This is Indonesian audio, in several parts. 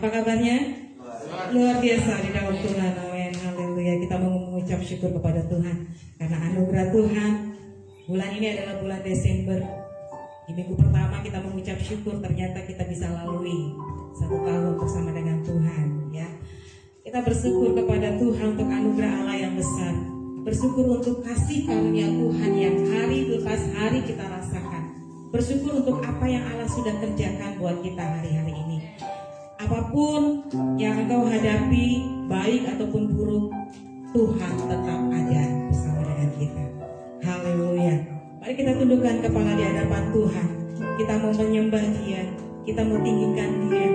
Apa kabarnya? Luar biasa di dalam Tuhan. Amin. Haleluya. Kita mau mengucap syukur kepada Tuhan karena anugerah Tuhan. Bulan ini adalah bulan Desember. Di minggu pertama kita mengucap syukur, ternyata kita bisa lalui 1 tahun bersama dengan Tuhan, ya. Kita bersyukur kepada Tuhan untuk anugerah Allah yang besar. Bersyukur untuk kasih karunia Tuhan yang hari lepas hari kita rasakan. Bersyukur untuk apa yang Allah sudah kerjakan buat kita hari-hari ini. Apapun yang engkau hadapi, baik ataupun buruk, Tuhan tetap ada bersama dengan kita. Haleluya. Mari kita tundukkan kepala di hadapan Tuhan. Kita mau menyembah Dia, kita mau tinggikan Dia,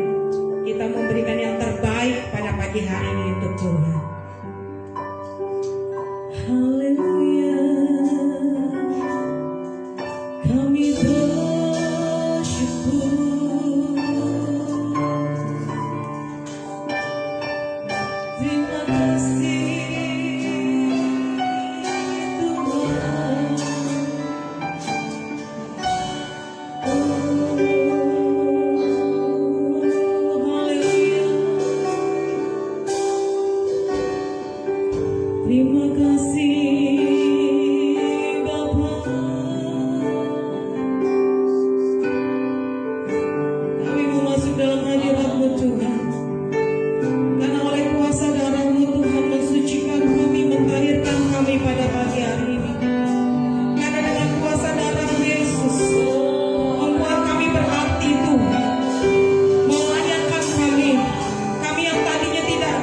kita mau berikan yang terbaik pada pagi hari ini untuk Tuhan. Haleluya. Kami bersyukur. Terima kasih Tuhan. Terima kasih Bapa. Kami mau masuk dalam hadirat-Mu Tuhan. Karena oleh kuasa darah-Mu Tuhan mensucikan kami, menghadirkan kami pada pagi hari ini. Karena dengan kuasa darah Yesus membuat kami berarti Tuhan, melayankan kami yang tadinya tidak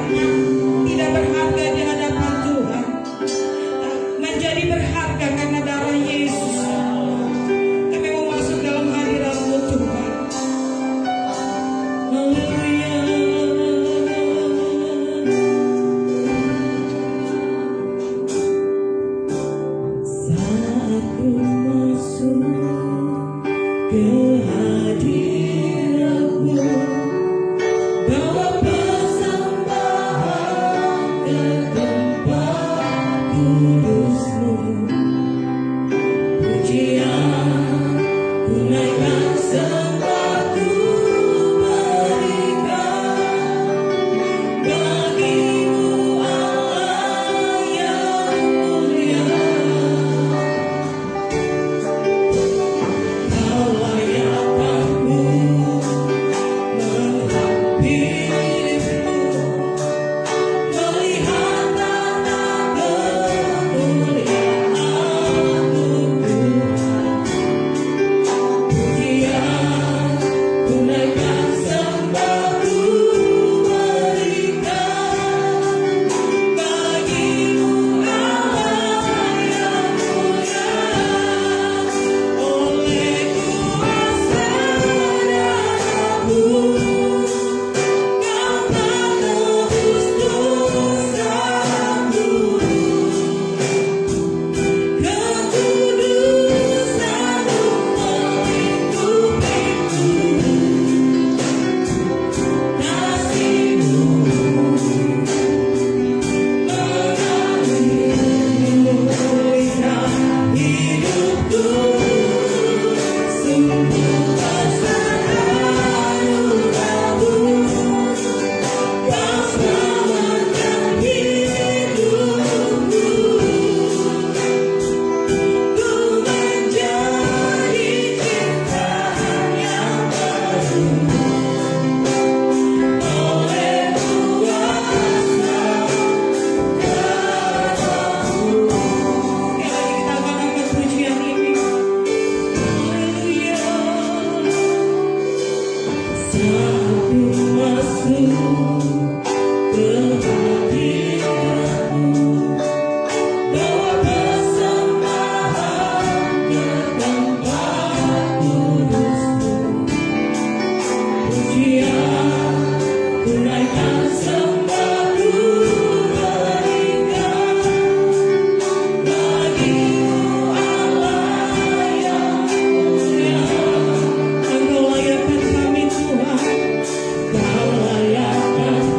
berharga di hadapan Tuhan, menjadi berharga karena darah Yesus. Kami mau masuk dalam hadirat-Mu Tuhan. Haleluya. Saat ku masuk ke hadirat-Mu, bawa persembahan ke tempat kudus-Mu. Pujian ku naikkan, sembah ku berikan bagi-Mu Allah yang mulia. Kau layak aku menghampiri-Mu, melihat tata kemuliaan-Mu Tuhan. Pujian ku naikkan, sembah ku berikan bagi-Mu Allah yang mulia. Oleh kuasa darah-Mu Kau menebus dosa-Mu, kekudusan-Mu melingkupiku, kasih-Mu mengalirkan hidupku. Sungguh besar anugerah-Mu, Kau selamatkan hidupku. Ku menjadi ciptaan yang baru oleh kuasa darah-Mu. Sekali lagi kita akan angkat pujian ini. Haleluya. Saat ku masuk ke hadirat-Mu, bawa persembahan ke tempat kudus-Mu. Pujian ku naikkan, sembah ku berikan bagi-Mu Allah yang mulia. Engkau layakkan kami Tuhan, Kau layakkan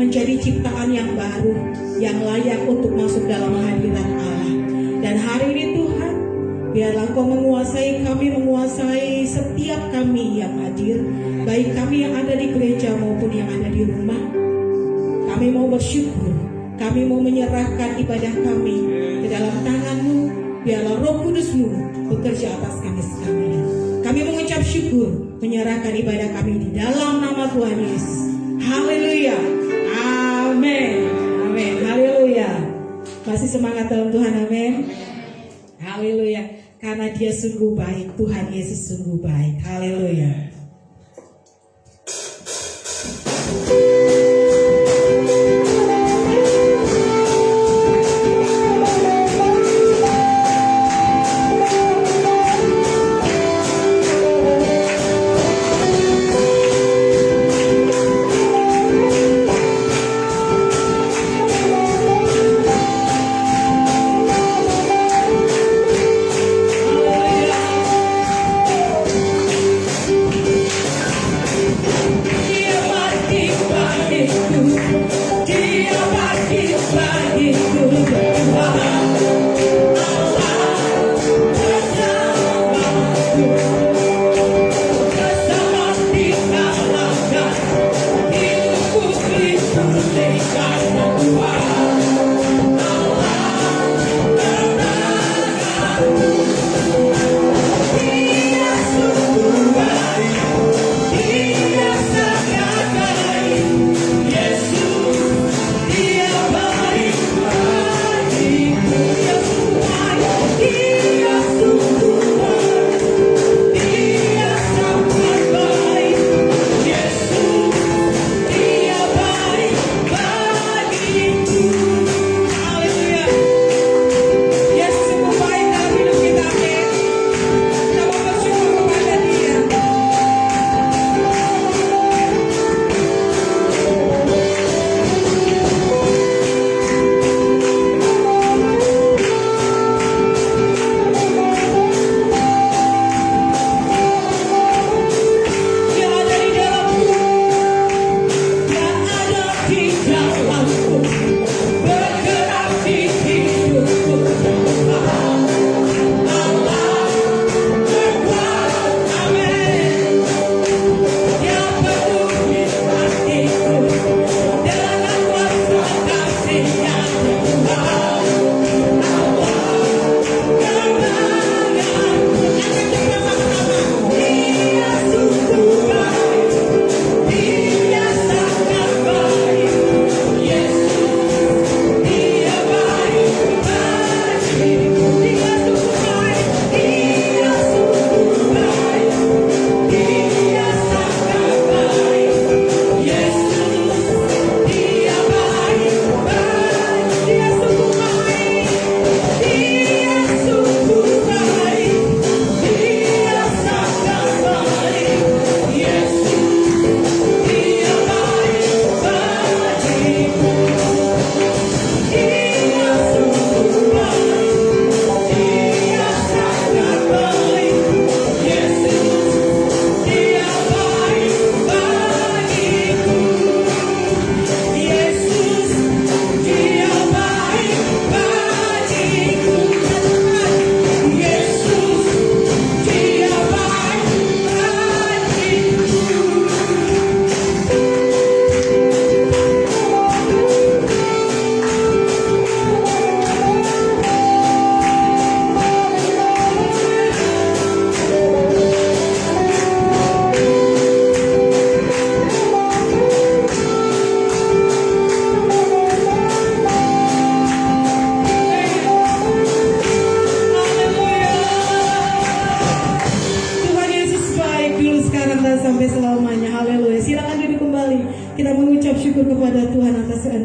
menjadi ciptaan yang baru, yang layak untuk masuk dalam hadirat Allah. Dan hari ini Tuhan, biarlah Engkau menguasai kami, menguasai setiap kami yang hadir, baik kami yang ada di gereja maupun yang ada di rumah. Kami mau bersyukur, kami mau menyerahkan ibadah kami ke dalam tangan-Mu. Biarlah Roh Kudus-Mu bekerja atas kami sekalian. Kami mengucap syukur, menyerahkan ibadah kami di dalam nama Tuhan Yesus. Haleluya. Amin. Amin. Haleluya. Masih semangat dalam Tuhan. Amin. Haleluya. Karena Dia sungguh baik. Tuhan Yesus sungguh baik. Haleluya.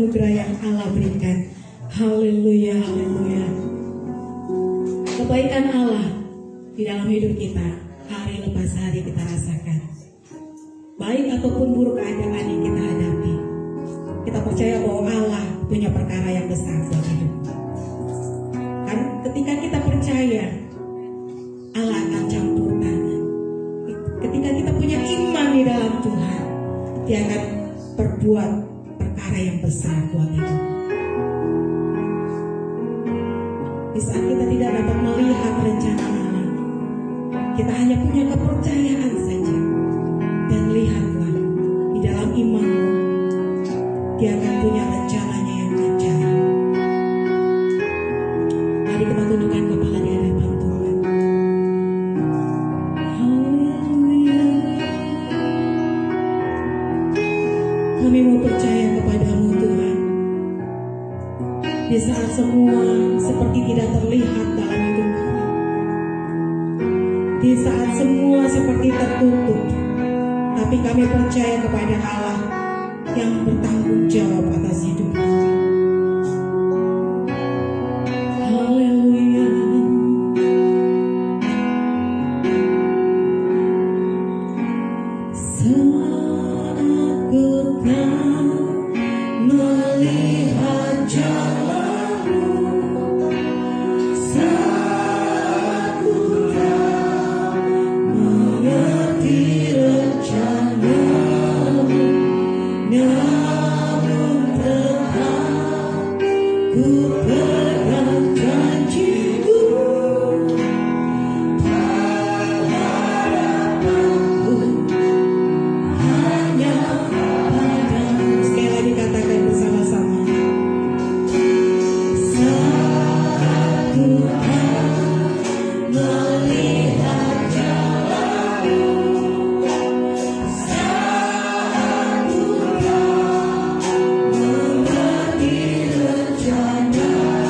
anugerah yang Allah berikan. Haleluya, haleluya. Kebaikan Allah di dalam hidup kita hari lepas hari kita rasakan. Baik ataupun buruk keadaan yang kita hadapi, kita percaya bahwa Allah punya perkara yang besar buat hidup. Kan ketika kita percaya, Allah akan campur tangan. Ketika kita punya iman di dalam Tuhan, Dia akan berbuat perkara yang besar Tuhan itu. Di saat kita tidak dapat melihat rencana Allah, kita hanya punya kepercayaan saja. Dan lihatlah, di dalam imanmu, Dia akan punya rencananya yang ajaib. Mari kita tundukkan kepala di hadapan Tuhan. Haleluya. Kami mau percaya kepadamu Tuhan. Di saat semua seperti tidak terlihat dalam hidup kami, di saat semua seperti tertutup, tapi kami percaya kepada Allah yang bertanggung jawab atas hidup kami. Haleluya. Saat ku tak melihat jalanmu, saat ku tak mengerti rencanamu, namun tetap ku pegang janjimu. Harapanku hanya padamu. Sekali lagi katakan bersama-sama. Saat ku tak melihat jalanmu, saat ku tak mengerti rencanamu,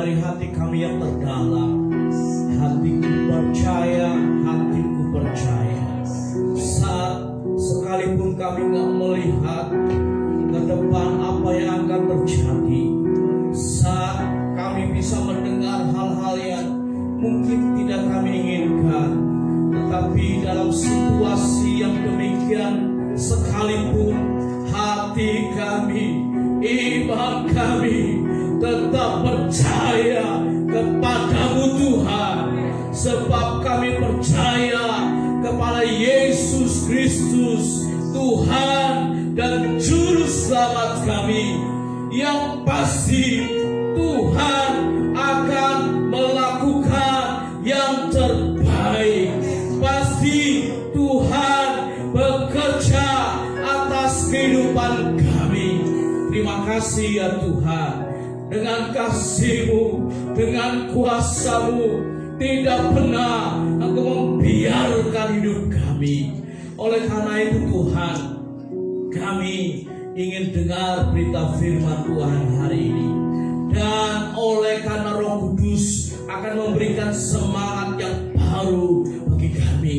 dari hati kami yang terdalam. Hatiku percaya, hatiku percaya. Saat sekalipun kami gak melihat ke depan apa yang akan terjadi, saat kami bisa mendengar hal-hal yang mungkin tidak kami inginkan, tetapi dalam situasi yang demikian sekalipun, hati kami, iman kami tetap percaya kepadamu Tuhan, sebab kami percaya kepada Yesus Kristus, Tuhan dan Juru Selamat kami, yang pasti Tuhan akan melakukan yang terbaik. Pasti Tuhan bekerja atas kehidupan kami. Terima kasih ya Tuhan, dengan kasih-Mu, dengan kuasa-Mu, tidak pernah Engkau membiarkan hidup kami. Oleh karena itu Tuhan, kami ingin dengar berita firman Tuhan hari ini. Dan oleh karena Roh Kudus akan memberikan semangat yang baru bagi kami.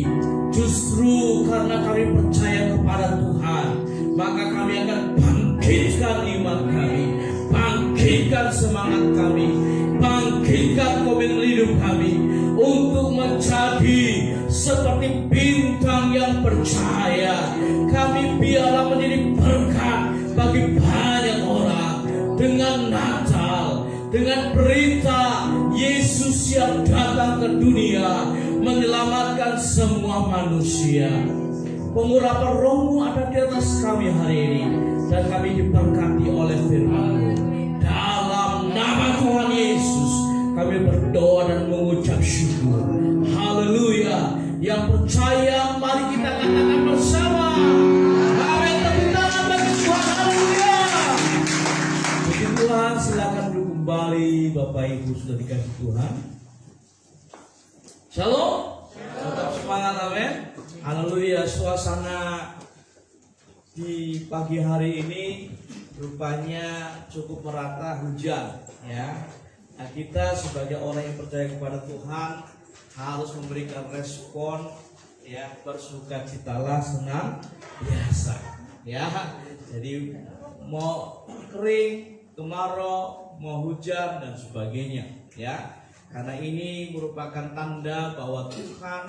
Justru karena kami percaya kepada Tuhan, maka kami akan bangkitkan iman kami, bangkitkan semangat kami, bangkitkan komitmen hidup kami untuk menjadi seperti bintang yang percaya. Kami biarlah menjadi berkat bagi banyak orang dengan Natal, dengan berita Yesus yang datang ke dunia menyelamatkan semua manusia. Pengurapan Roh-Mu ada di atas kami hari ini, dan kami diberkati oleh firman-Mu. Dalam nama Tuhan Yesus kami berdoa dan mengucap syukur. Haleluya. Yang percaya mari kita katakan bersama. Amin. Tepuk tangan bagi Tuhan. Haleluya. Puji Tuhan, silakan duduk kembali Bapak Ibu sudah dikasih Tuhan. Shalom. Tetap semangat, amin. Haleluya. Suasana di pagi hari ini rupanya cukup merata hujan, ya. Nah, kita sebagai orang yang percaya kepada Tuhan harus memberikan respon, ya, bersukacitalah senang biasa, ya. Jadi mau kering, kemarau, mau hujan dan sebagainya, ya. Karena ini merupakan tanda bahwa Tuhan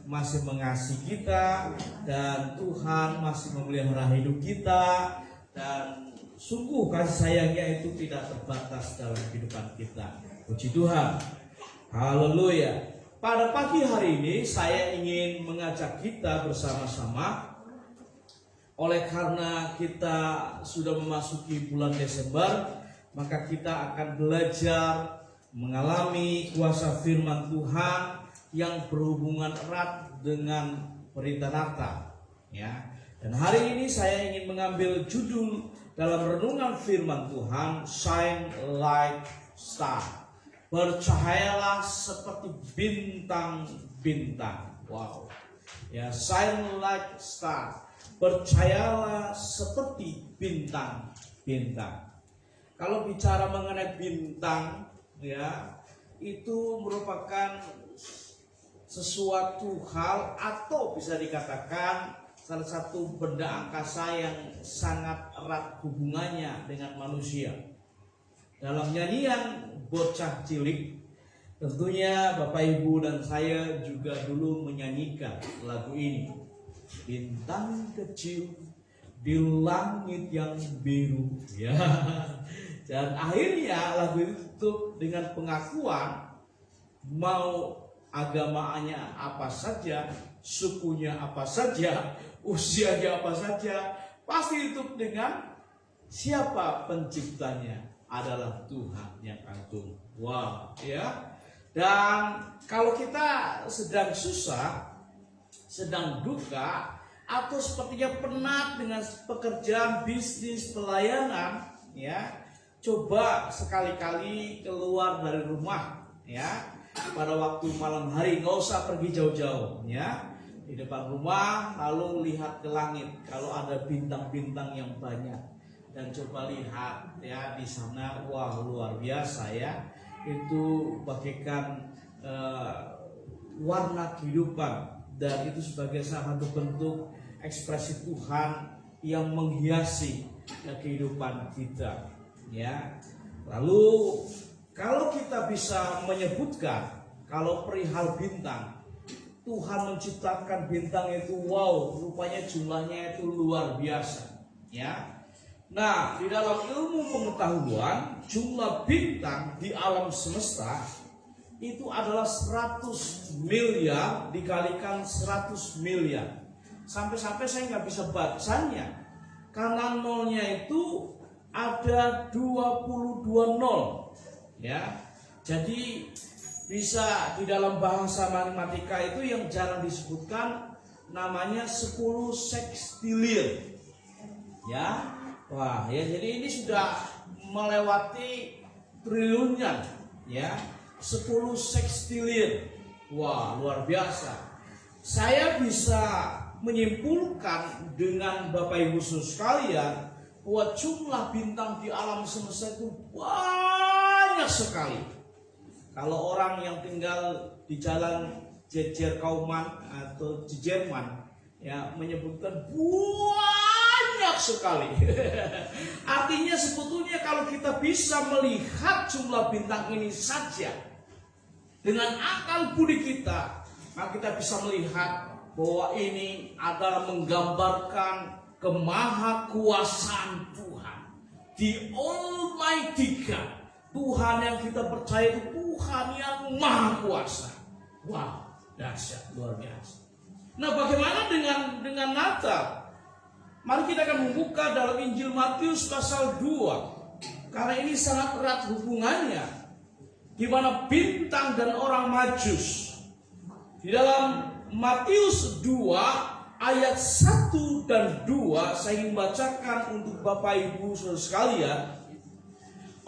masih mengasihi kita dan Tuhan masih memelihara hidup kita, dan sungguh kasih sayangnya itu tidak terbatas dalam kehidupan kita. Puji Tuhan. Haleluya. Pada pagi hari ini saya ingin mengajak kita bersama-sama, oleh karena kita sudah memasuki bulan Desember, maka kita akan belajar mengalami kuasa firman Tuhan yang berhubungan erat dengan berita Natal, ya. Dan hari ini saya ingin mengambil judul dalam renungan firman Tuhan, Shine Like Star. Bercahayalah seperti bintang-bintang. Wow. Ya, shine like star. Bercahayalah seperti bintang-bintang. Kalau bicara mengenai bintang, ya, itu merupakan sesuatu hal atau bisa dikatakan salah satu benda angkasa yang sangat erat hubungannya dengan manusia. Dalam nyanyian Bocah Cilik, tentunya Bapak Ibu dan saya juga dulu menyanyikan lagu ini. Bintang kecil di langit yang biru, ya. Dan akhirnya lagu itu tutup dengan pengakuan, mau agamanya apa saja, sukunya apa saja, usianya apa saja, pasti tutup dengan siapa penciptanya, adalah Tuhan yang agung. Wow, ya. Dan kalau kita sedang susah, sedang duka, atau sepertinya penat dengan pekerjaan, bisnis, pelayanan, ya, coba sekali-kali keluar dari rumah, ya, pada waktu malam hari, nggak usah pergi jauh-jauh, ya. Di depan rumah, lalu lihat ke langit kalau ada bintang-bintang yang banyak. Dan coba lihat, ya, di sana, wah, luar biasa, ya. itu bagaikan warna kehidupan, dan itu sebagai salah satu bentuk ekspresi Tuhan yang menghiasi kehidupan kita, ya. Lalu kalau kita bisa menyebutkan kalau perihal bintang, Tuhan menciptakan bintang itu, wow, rupanya jumlahnya itu luar biasa, ya. Nah, di dalam ilmu pengetahuan, jumlah bintang di alam semesta itu adalah 100 miliar dikalikan 100 miliar. Sampai-sampai saya nggak bisa bacanya, karena nolnya itu ada 22 nol, ya. Jadi bisa di dalam bahasa matematika itu yang jarang disebutkan, namanya 10 sekstilion, ya. Wah, ya, jadi ini sudah melewati triliunan, ya. 10 sekstilion. Wah, luar biasa. Saya bisa menyimpulkan dengan Bapak Ibu Saudara sekalian bahwa jumlah bintang di alam semesta itu banyak sekali. Kalau orang yang tinggal di jalan Jejer Kauman atau di Jerman, ya, menyebutkan banyak sekali. Artinya sebetulnya kalau kita bisa melihat jumlah bintang ini saja dengan akal budi kita, maka kita bisa melihat bahwa ini adalah menggambarkan kemahakuasaan Tuhan, the Almighty God. Tuhan yang kita percaya itu Tuhan yang maha kuasa. Wow, dahsyat, luar biasa. Nah, bagaimana dengan Natal? Mari kita akan membuka dalam Injil Matius pasal 2, karena ini sangat erat hubungannya, di mana bintang dan orang Majus. Di dalam Matius 2 ayat 1 dan 2 saya ingin bacakan untuk Bapak Ibu Saudara sekalian.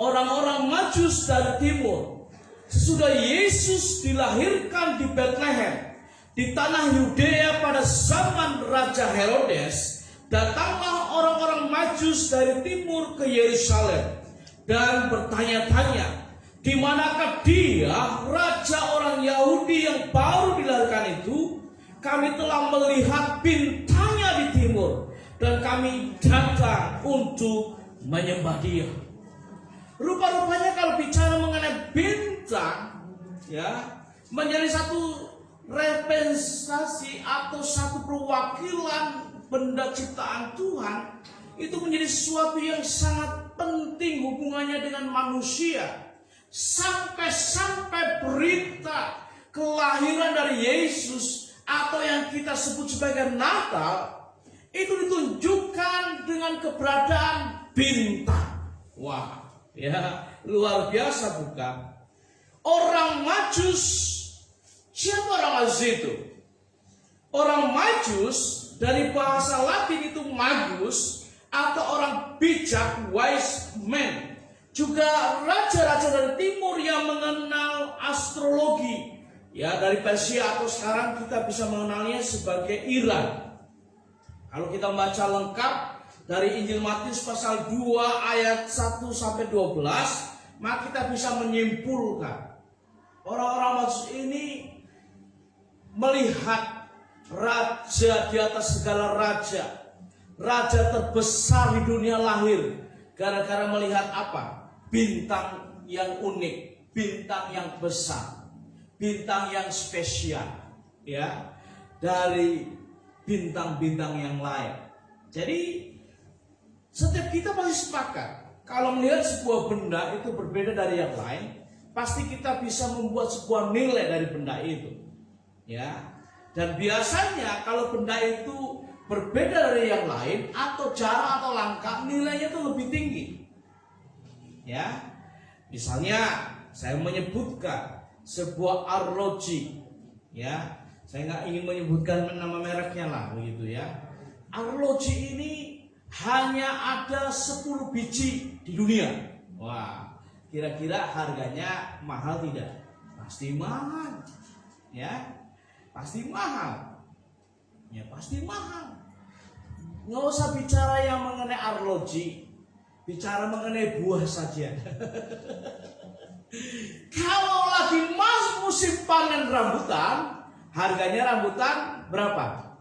Orang-orang Majus dari timur, sesudah Yesus dilahirkan di Bethlehem di tanah Yudea pada zaman Raja Herodes, datanglah orang-orang Majus dari timur ke Yerusalem dan bertanya-tanya, di manakah dia, raja orang Yahudi yang baru dilahirkan itu? Kami telah melihat bintangnya di timur dan kami datang untuk menyembah dia. Rupa-rupanya kalau bicara mengenai bintang, ya, menjadi satu representasi atau satu perwakilan benda ciptaan Tuhan, itu menjadi sesuatu yang sangat penting hubungannya dengan manusia. Sampai-sampai berita kelahiran dari Yesus atau yang kita sebut sebagai Natal itu ditunjukkan dengan keberadaan bintang. Wah, ya, luar biasa bukan? Orang Majus, siapa orang Majus itu? Orang Majus dari bahasa Latin itu magus, atau orang bijak, wise man. Juga raja-raja dari timur yang mengenal astrologi, ya, dari Persia atau sekarang kita bisa mengenalnya sebagai Iran. Kalau kita baca lengkap dari Injil Matius pasal 2 ayat 1 sampai 12, maka kita bisa menyimpulkan orang-orang Majus ini melihat raja di atas segala raja, raja terbesar di dunia lahir, gara-gara melihat apa? Bintang yang unik, bintang yang besar, bintang yang spesial, ya, dari bintang-bintang yang lain. Jadi setiap kita pasti sepakat kalau melihat sebuah benda itu berbeda dari yang lain, pasti kita bisa membuat sebuah nilai dari benda itu, ya. Dan biasanya kalau benda itu berbeda dari yang lain atau jarang atau langka, nilainya itu lebih tinggi, ya. Misalnya saya menyebutkan sebuah arloji, ya, saya nggak ingin menyebutkan nama mereknya lah, begitu ya. Arloji ini hanya ada 10 biji di dunia. Wah, kira-kira harganya mahal tidak? Pasti mahal, ya, pasti mahal, ya, pasti mahal. Nggak usah bicara yang mengenai arloji, bicara mengenai buah saja. Kalau lagi masuk musim panen rambutan, harganya rambutan berapa?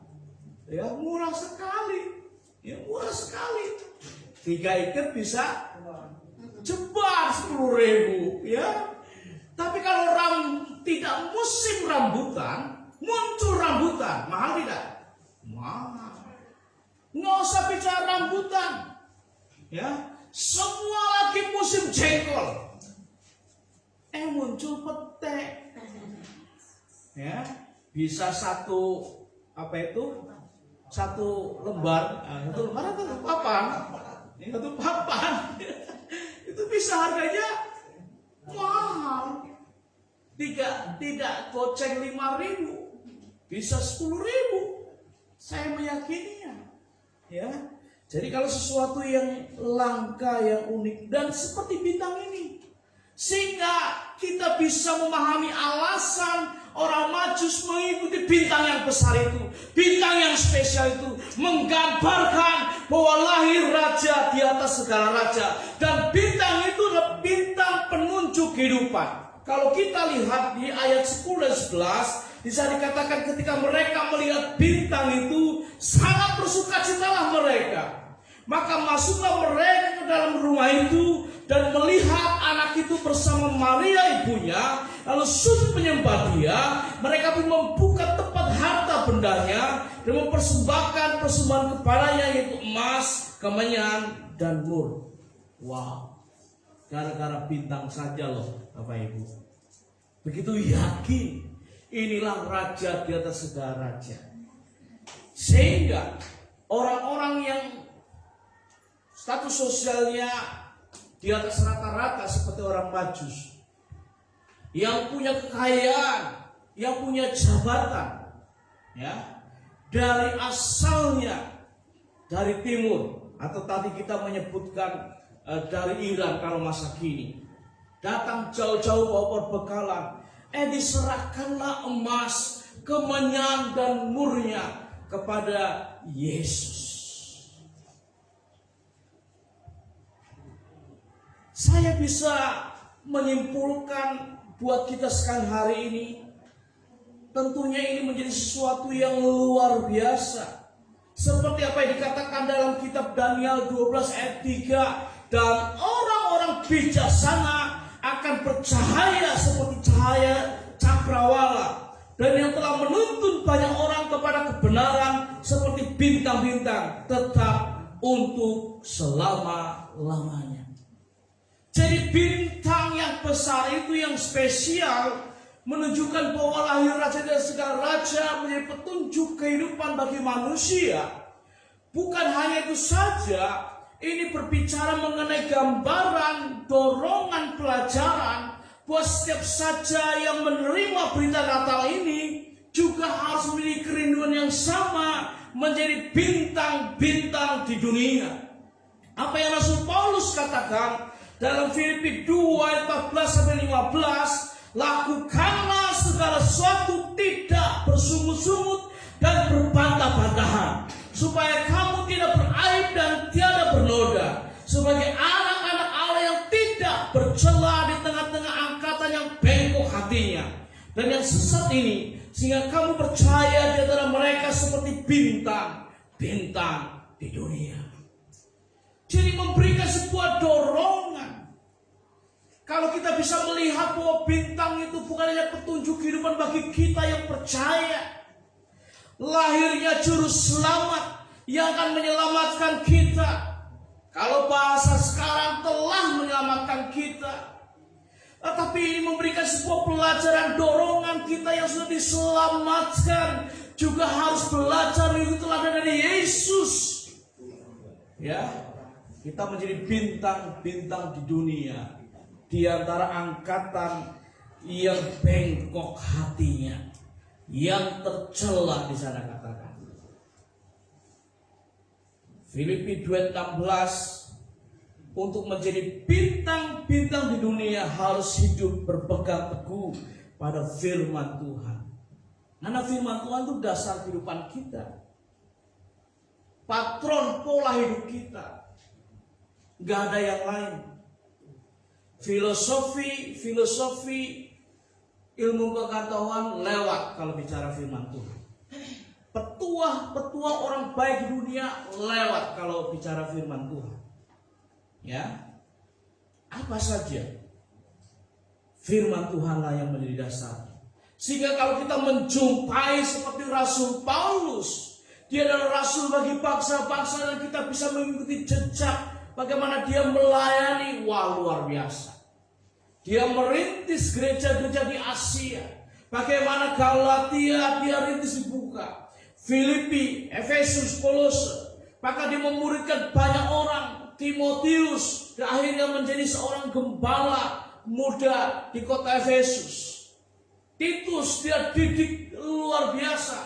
Ya murah sekali. Ya murah sekali. 3 ikat bisa jebar 10.000 ya. Tapi kalau tidak musim rambutan, muncul rambutan, mahal tidak? Mahal. Nggak usah bicara rambutan. Ya, semua lagi musim jengkol. Muncul pete. Ya, bisa satu lembar, satu lembar atau papan? Satu papan. Itu bisa harganya mahal. Tidak goceng 5.000, bisa 10.000. Saya meyakininya. Ya. Jadi kalau sesuatu yang langka, yang unik dan seperti bintang ini, sehingga kita bisa memahami alasan orang Majus mengikuti bintang yang besar itu, bintang yang spesial itu, menggambarkan bahwa lahir raja di atas segala raja, dan bintang itu adalah bintang penunjuk kehidupan. Kalau kita lihat di ayat 10 dan 11, bisa dikatakan ketika mereka melihat bintang itu, sangat bersukacitalah mereka. Maka masuklah mereka ke dalam rumah itu dan melihat anak itu bersama Maria ibunya, lalu sujud menyembah dia. Mereka pun membuka tempat harta bendanya dan mempersembahkan persembahan kepadanya, yaitu emas, kemenyan, dan mur. Wow, gara-gara bintang saja loh Bapak Ibu. Begitu yakin inilah raja di atas segala raja. Sehingga orang-orang yang status sosialnya di atas rata-rata seperti orang Majus, yang punya kekayaan, yang punya jabatan, ya, dari asalnya dari timur, atau tadi kita menyebutkan dari Iran kalau masa kini, datang jauh-jauh bawa perbekalan, diserahkanlah emas, kemenyan dan murnya kepada Yesus. Saya bisa menyimpulkan buat kita sekali hari ini, tentunya ini menjadi sesuatu yang luar biasa. Seperti apa yang dikatakan dalam kitab Daniel 12 ayat 3, dan orang-orang bijaksana akan bercahaya seperti cahaya cakrawala, dan yang telah menuntun banyak orang kepada kebenaran seperti bintang-bintang, tetap untuk selama-lamanya. Jadi bintang yang besar itu, yang spesial, menunjukkan bahwa lahir raja dan segala raja menjadi petunjuk kehidupan bagi manusia. Bukan hanya itu saja, ini berbicara mengenai gambaran, dorongan pelajaran, bahwa setiap saja yang menerima berita Natal ini juga harus memiliki kerinduan yang sama, menjadi bintang-bintang di dunia. Apa yang Rasul Paulus katakan dalam Filipi 2 ayat 14-15, lakukanlah segala sesuatu tidak bersungut-sungut dan berbantah-bantahan, supaya kamu tidak beraib dan tiada bernoda, sebagai anak-anak Allah yang tidak bercela di tengah-tengah angkatan yang bengkok hatinya dan yang sesat ini, sehingga kamu percaya di antara mereka seperti bintang-bintang di dunia. Jadi memberikan sebuah dorongan. Kalau kita bisa melihat bahwa bintang itu bukan hanya petunjuk kehidupan bagi kita yang percaya, lahirnya juru selamat yang akan menyelamatkan kita. Kalau bahasa sekarang, telah menyelamatkan kita. Tetapi ini memberikan sebuah pelajaran, dorongan kita yang sudah diselamatkan juga harus belajar mengikuti teladan dari Yesus. Ya. Kita menjadi bintang-bintang di dunia, di antara angkatan yang bengkok hatinya, yang tercela di sana katakan. Filipi 2:16, untuk menjadi bintang-bintang di dunia harus hidup berpegang teguh pada firman Tuhan. Karena firman Tuhan itu dasar kehidupan kita, patron pola hidup kita. Gak ada yang lain. Filosofi ilmu pengetahuan lewat kalau bicara firman Tuhan. Petua orang baik di dunia lewat kalau bicara firman Tuhan. Ya. Apa saja firman Tuhanlah yang menjadi dasar. Sehingga kalau kita menjumpai seperti Rasul Paulus, dia adalah rasul bagi bangsa-bangsa dan kita bisa mengikuti jejak bagaimana dia melayani. Wah, luar biasa. Dia merintis gereja-gereja di Asia. Bagaimana Galatia dia rintis dibuka. Filipi, Efesus, Kolose. Maka dia memuridkan banyak orang. Timotius dan akhirnya menjadi seorang gembala muda di kota Efesus. Titus dia didik luar biasa,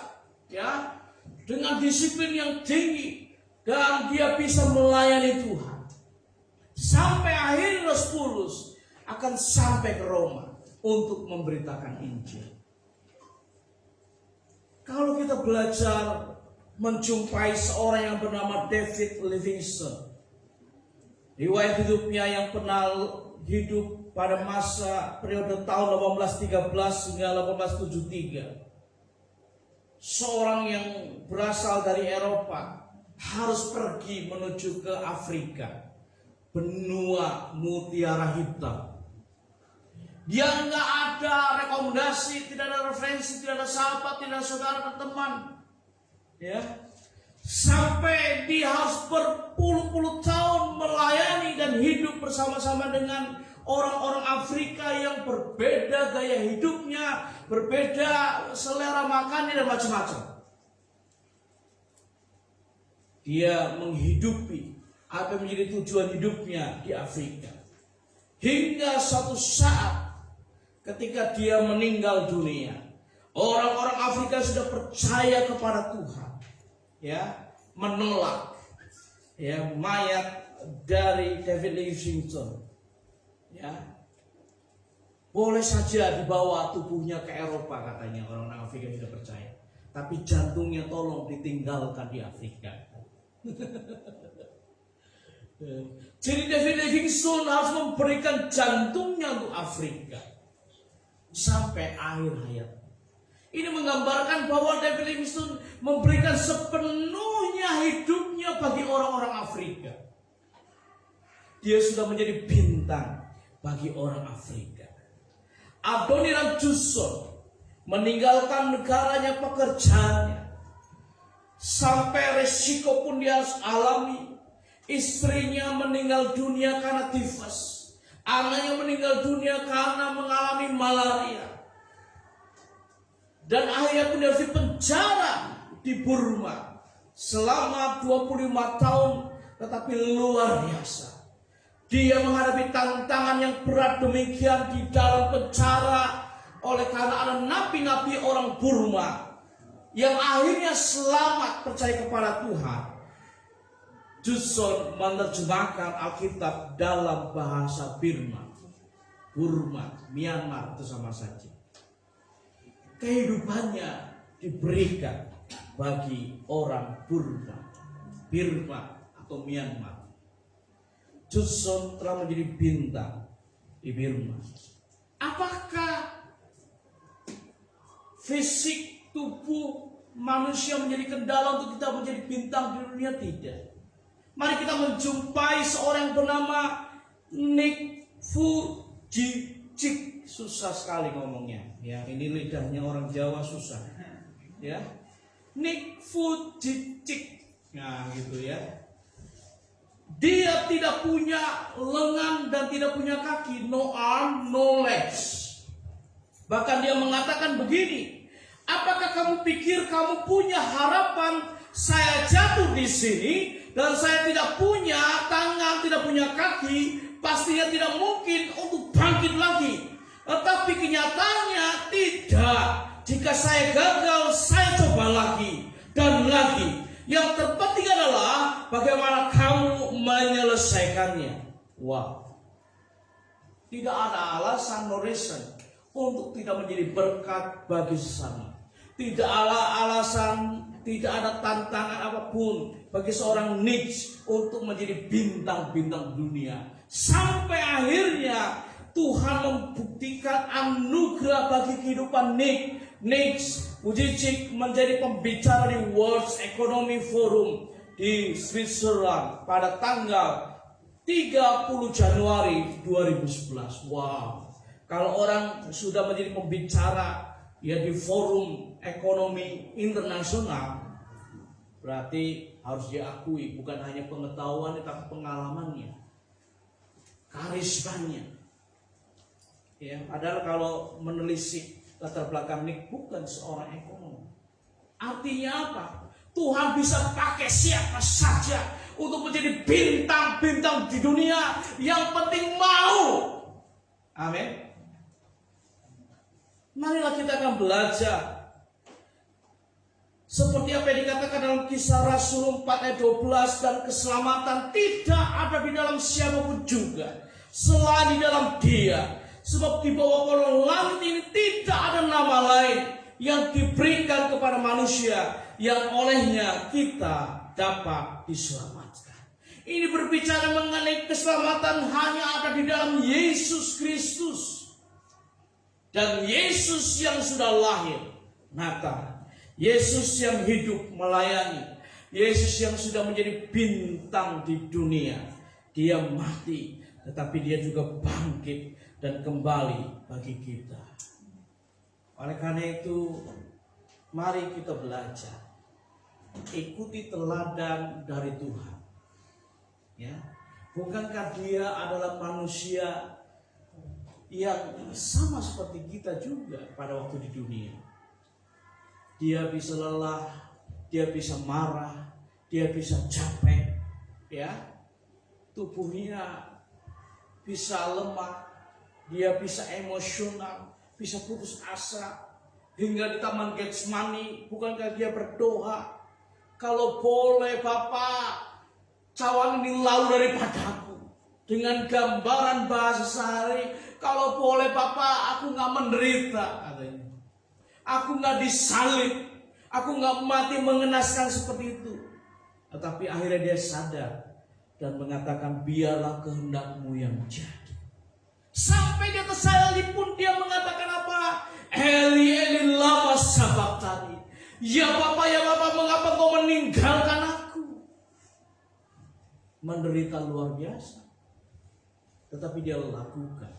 ya, dengan disiplin yang tinggi dan dia bisa melayani Tuhan. Sampai akhirnya Rasul Paulus akan sampai ke Roma untuk memberitakan Injil. Kalau kita belajar menjumpai seorang yang bernama David Livingstone, riwayat hidupnya yang pernah hidup pada masa periode tahun 1813 hingga 1873. Seorang yang berasal dari Eropa harus pergi menuju ke Afrika, benua mutiara hitam. Dia nggak ada rekomendasi, tidak ada referensi, tidak ada sahabat, tidak ada saudara dan teman. Ya, sampai dia harus berpuluh-puluh tahun melayani dan hidup bersama-sama dengan orang-orang Afrika yang berbeda gaya hidupnya, berbeda selera makannya dan macam-macam. Dia menghidupi apa yang menjadi tujuan hidupnya di Afrika. Hingga suatu saat ketika dia meninggal dunia, orang-orang Afrika sudah percaya kepada Tuhan, ya, menolak, ya, mayat dari David Livingstone. Ya, boleh saja dibawa tubuhnya ke Eropa, katanya orang-orang Afrika sudah percaya. Tapi jantungnya tolong ditinggalkan di Afrika. Jadi David Livingstone harus memberikan jantungnya untuk Afrika sampai akhir hayat. Ini menggambarkan bahwa David Livingstone memberikan sepenuhnya hidupnya bagi orang-orang Afrika. Dia sudah menjadi bintang bagi orang Afrika. Adoniram Judson meninggalkan negaranya, pekerjaannya, sampai resiko pun dia harus alami. Istrinya meninggal dunia karena tifus, anaknya meninggal dunia karena mengalami malaria, dan akhirnya pun dia harus dipenjara di Burma selama 25 tahun. Tetapi luar biasa, dia menghadapi tantangan yang berat demikian di dalam penjara oleh karena ada napi-napi orang Burma yang akhirnya selamat percaya kepada Tuhan. Judson menerjemahkan Alkitab dalam bahasa Burma, Myanmar itu sama saja. Kehidupannya diberikan bagi orang Burma atau Myanmar. Judson telah menjadi bintang di Burma. Apakah fisik tubuh manusia menjadi kendala untuk kita menjadi bintang di dunia? Tidak. Mari kita menjumpai seorang yang bernama Nick Vujicic. Susah sekali ngomongnya. Ya, ini lidahnya orang Jawa susah. Ya, Nick Vujicic. Nah, gitu ya. Dia tidak punya lengan dan tidak punya kaki, no arm, no legs. Bahkan dia mengatakan begini, apakah kamu pikir kamu punya harapan saya jatuh di sini dan saya tidak punya tangan, tidak punya kaki, pastinya tidak mungkin untuk bangkit lagi. Tetapi kenyataannya tidak. Jika saya gagal, saya coba lagi dan lagi. Yang terpenting adalah bagaimana kamu menyelesaikannya. Wow. Tidak ada alasan, no reason, untuk tidak menjadi berkat bagi sesama. Tidak ada alasan Tidak ada tantangan apapun bagi seorang Nick untuk menjadi bintang-bintang dunia. Sampai akhirnya Tuhan membuktikan anugerah bagi kehidupan Nick. Nick Vujicic menjadi pembicara di World Economic Forum di Switzerland pada tanggal 30 Januari 2011. Wow. Kalau orang sudah menjadi pembicara ya di forum ekonomi internasional, berarti harus diakui bukan hanya pengetahuannya tapi pengalamannya, karismanya. Ya, padahal kalau menelisik latar belakang Nick bukan seorang ekonom. Artinya apa? Tuhan bisa pakai siapa saja untuk menjadi bintang-bintang di dunia. Yang penting mau. Amin. Marilah kita akan belajar seperti apa yang dikatakan dalam Kisah Rasul 4 ayat 12, dan keselamatan tidak ada di dalam siapapun juga selain di dalam Dia. Sebab di bawah kolong langit ini tidak ada nama lain yang diberikan kepada manusia yang olehnya kita dapat diselamatkan. Ini berbicara mengenai keselamatan hanya ada di dalam Yesus Kristus. Dan Yesus yang sudah lahir, Natal. Yesus yang hidup melayani. Yesus yang sudah menjadi bintang di dunia. Dia mati, tetapi dia juga bangkit dan kembali bagi kita. Oleh karena itu, mari kita belajar. Ikuti teladan dari Tuhan. Ya, bukankah Dia adalah manusia yang sama seperti kita juga pada waktu di dunia? Dia bisa lelah, dia bisa marah, dia bisa capek, ya. Tubuhnya bisa lemah, dia bisa emosional, bisa putus asa. Hingga di Taman Getsemani, bukankah dia berdoa, kalau boleh Bapak, cawan ini lalu daripadaku. Dengan gambaran bahasa sehari, kalau boleh Bapak, aku gak menderita, katanya. Aku gak disalib, aku gak mati mengenaskan seperti itu. Tetapi akhirnya dia sadar dan mengatakan, biarlah kehendakmu yang jadi. Sampai di atas salib pun dia mengatakan apa? Eli Eli lama sabachthani. Ya Bapak, mengapa kau meninggalkan aku? Menderita luar biasa. Tetapi dia lakukan.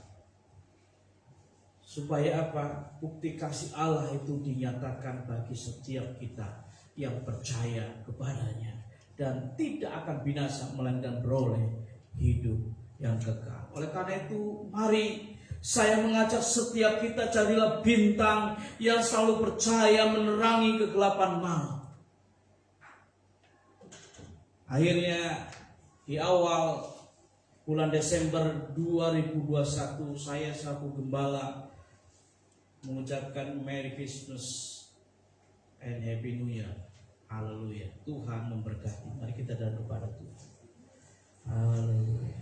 Supaya apa? Bukti kasih Allah itu dinyatakan bagi setiap kita yang percaya kepadanya. Dan tidak akan binasa, melainkan beroleh hidup yang kekal. Oleh karena itu, mari saya mengajak setiap kita, jadilah bintang yang selalu percaya menerangi kegelapan malam. Akhirnya di awal bulan Desember 2021, saya selaku gembala mengucapkan Merry Christmas and Happy New Year. Haleluya. Tuhan memberkati. Mari kita doa kepada Tuhan. Haleluya.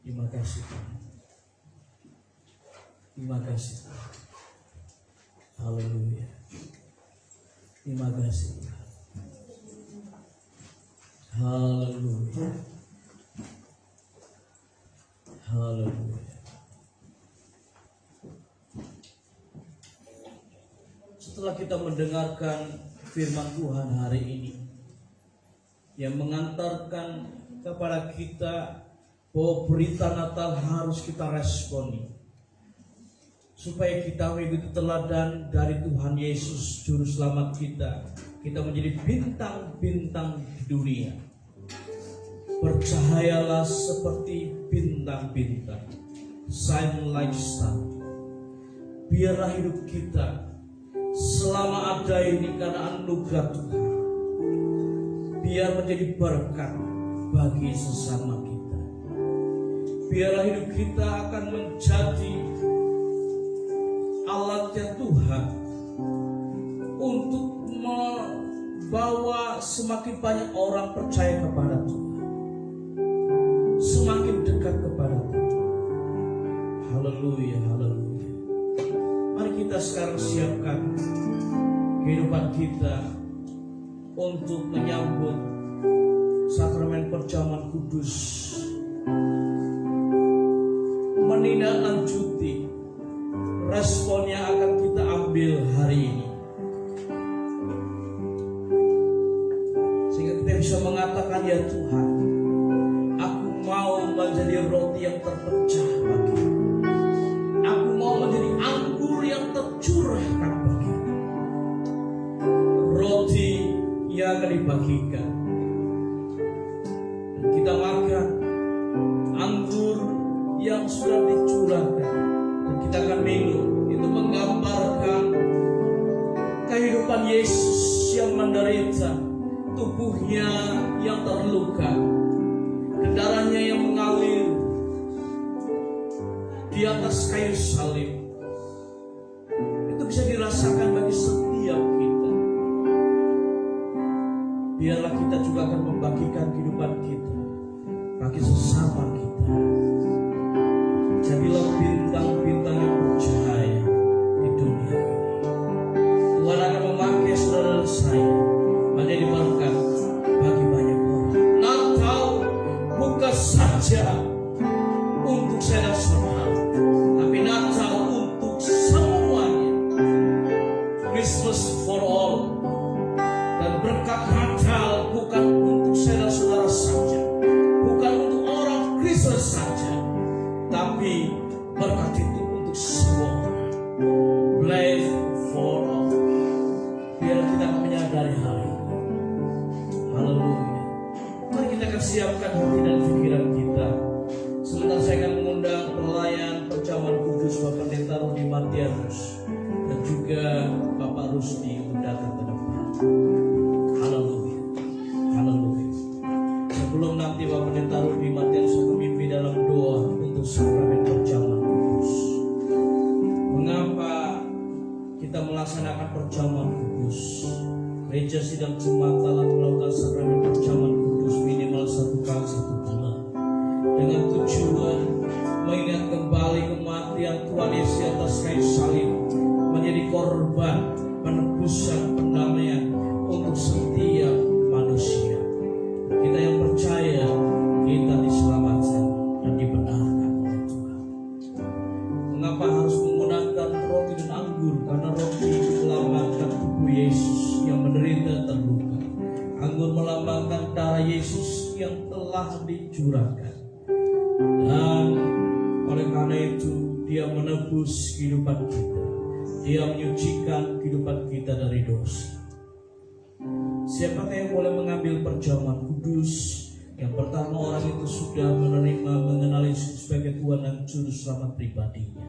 Terima kasih Tuhan. Terima kasih Tuhan. Haleluya. Terima kasih Tuhan. Haleluya. Haleluya. Setelah kita mendengarkan firman Tuhan hari ini yang mengantarkan kepada kita bahwa berita Natal harus kita responi supaya kita mengikuti teladan dari Tuhan Yesus Juru Selamat kita menjadi bintang-bintang di dunia. Bercahayalah seperti bintang-bintang, shine like star. Biarlah hidup kita selama ada ini karena anugerah Tuhan, biar menjadi berkat bagi sesama kita. Biarlah hidup kita akan menjadi alatnya Tuhan untuk membawa semakin banyak orang percaya kepada Tuhan, semakin dekat kepada Tuhan. Haleluya, haleluya. Mari kita sekarang siapkan kehidupan kita untuk menyambut sakramen perjamuan kudus, menindaklanjuti respon yang akan kita ambil hari ini, sehingga kita bisa mengatakan, ya Tuhan, aku mau menjadi roti yang terpecah bagimu, aku mau menjadi anggur yang tercurahkan bagimu, roti yang akan dibagikan dan kita makan, anggur yang sudah dicurahkan dan kita akan minum. Itu menggambarkan kehidupan Yesus yang menderita, tubuhnya yang terluka, dan darahnya yang mengalir di atas kayu salib. Itu bisa dirasakan bagi setiap kita. Biarlah kita juga akan membagikan kehidupan kita bagi sesama kita. Jadilah bintang-bintang yang bercahaya di dunia ini. Tuhan akan memakai saudara saya menjadi berkat bagi banyak orang. Natal bukan saja untuk saya dan saudara, tapi Natal untuk semuanya. Christmas for all. Dan berkat Natal bukan untuk saya dan saudara saja, bukan untuk orang Kristen saja, tapi berkat itu untuk semua orang. Blessed for all. Biar kita menyadari hal ini. Haleluya. Mari kita akan siapkan hati dan pikiran kita. Sebentar saya akan mengundang pelayan perjamuan kudus Bapak Pendeta Rudi Matianus dan juga Bapak Rusdi datang ke depan. Haleluya. Haleluya. Sebelum nanti Bapak Pendeta Rudi Matianus memimpin dalam doa untuk sakramen perjamuan kudus. Mengapa kita melaksanakan perjamuan kudus? Gereja Sidang Jumat telah melakukan sakramen perjamuan kudus minimal 1 kali 1 bulan dengan tujuan mengingat kembali kematian Tuhan Yesus atas kayu salib menjadi korban penebusan pendamaian untuk setiap manusia. Kita yang percaya kita diselamatkan dan dibenarkan oleh Tuhan. Mengapa harus menggunakan roti dan anggur? Karena roti itu melambangkan tubuh Yesus yang menderita terluka. Anggur melambangkan darah Yesus yang telah dicurahkan. Dan oleh karena itu dia menebus kehidupan kita. Dia menyucikan kehidupan kita dari dosa. Siapakah yang boleh mengambil perjamuan kudus? Yang pertama, orang itu sudah menerima mengenal Yesus sebagai Tuhan dan Juru Selamat pribadinya.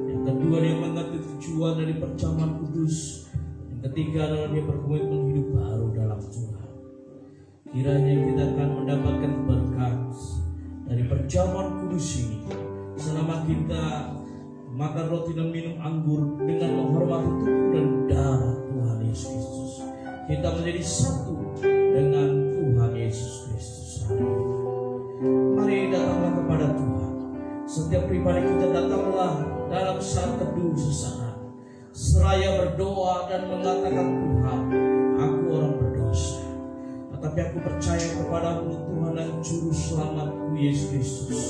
Yang kedua, dia mengerti tujuan dari perjamuan kudus. Yang ketiga adalah dia berkomitmen hidup baru dalam Tuhan. Kiranya kita akan mendapatkan berkat dari perjamuan kudus ini selama kita makan roti dan minum anggur dengan menghormati tubuh dan darah Tuhan Yesus Kristus. Kita menjadi satu dengan Tuhan Yesus Kristus. Mari datanglah kepada Tuhan. Setiap pribadi kita datanglah dalam saat teduh sesaat, seraya berdoa dan mengatakan, Tuhan, aku orang berdosa, tetapi aku percaya kepadamu Tuhan dan Juru Selamatku Yesus Kristus,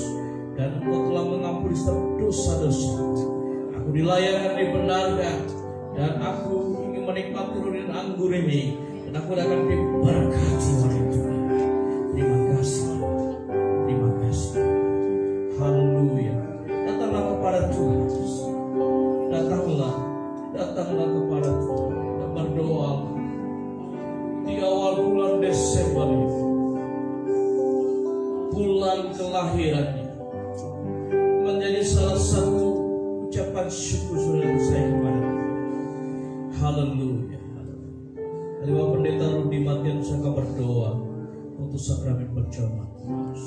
dan Engkau telah mengampuni setiap dosa-dosa. Aku dilayakkan, dibenarkan, dan aku ingin menikmati roti dan anggur ini, dan aku akan diberkati oleh Tuhan. Terima kasih, terima kasih. Haleluya. Datanglah kepada Tuhan. Datanglah kepada Tuhan dan berdoa di awal bulan Desember ini, bulan kelahirannya, menjadi salah satu ucapan syukur saudara saya kepada Tuhan. Haleluya. Dari Bapak Pendeta Rudi Matianus akan berdoa untuk sakramen perjamuan kudus.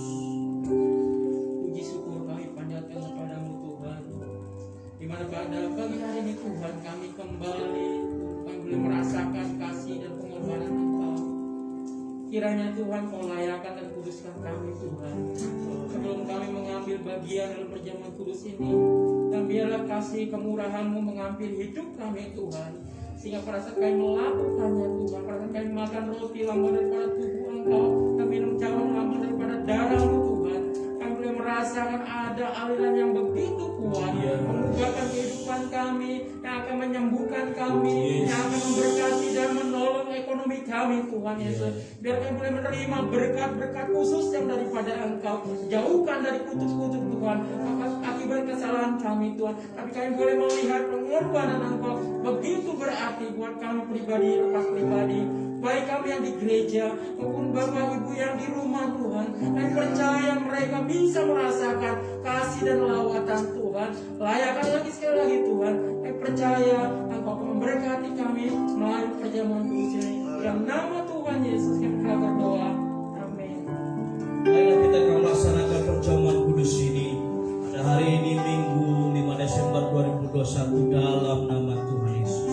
Puji syukur kami panjatkan kepadamu Tuhan, di mana pada pagi hari ini Tuhan kami kembali boleh merasakan kasih dan pengorbanan Engkau. Kiranya Tuhan Kau layakkan dan kuduskan kami Tuhan, sebelum kami mengambil bagian dalam perjamuan kudus ini, dan biarlah kasih kemurahan-Mu mengambil hidup kami Tuhan, sehingga pada saat kami melakukannya Tuhan, pada saat kami makan roti lambang daripada tubuh Engkau dan minum cawan lambang daripada darah-Mu Tuhan, kami boleh merasakan ada aliran yang begitu kuat mengubahkan kehidupan kami, yang akan menyembuhkan kami, yang akan memberkati dan menolong ekonomi kami Tuhan Yesus. Biar kami boleh menerima berkat-berkat khusus yang daripada Engkau, jauhkan dari kutuk-kutuk Tuhan akibat kesalahan kami Tuhan, tapi kami boleh melihat pengorbanan Engkau begitu berarti buat kami pribadi lepas pribadi, baik kami yang di gereja maupun Bapak Ibu yang di rumah Tuhan. Kami percaya mereka bisa merasakan kasih dan lawatan Tuhan. Layakan lagi sekali lagi Tuhan, kami percaya Engkau akan memberkati kami melalui perjamuan kudus ini. Dalam nama Tuhan Yesus kami telah berdoa. Amin. Marilah kita akan melaksanakan perjamuan kudus ini pada hari ini Minggu 5 Desember 2021 dalam nama Tuhan Yesus.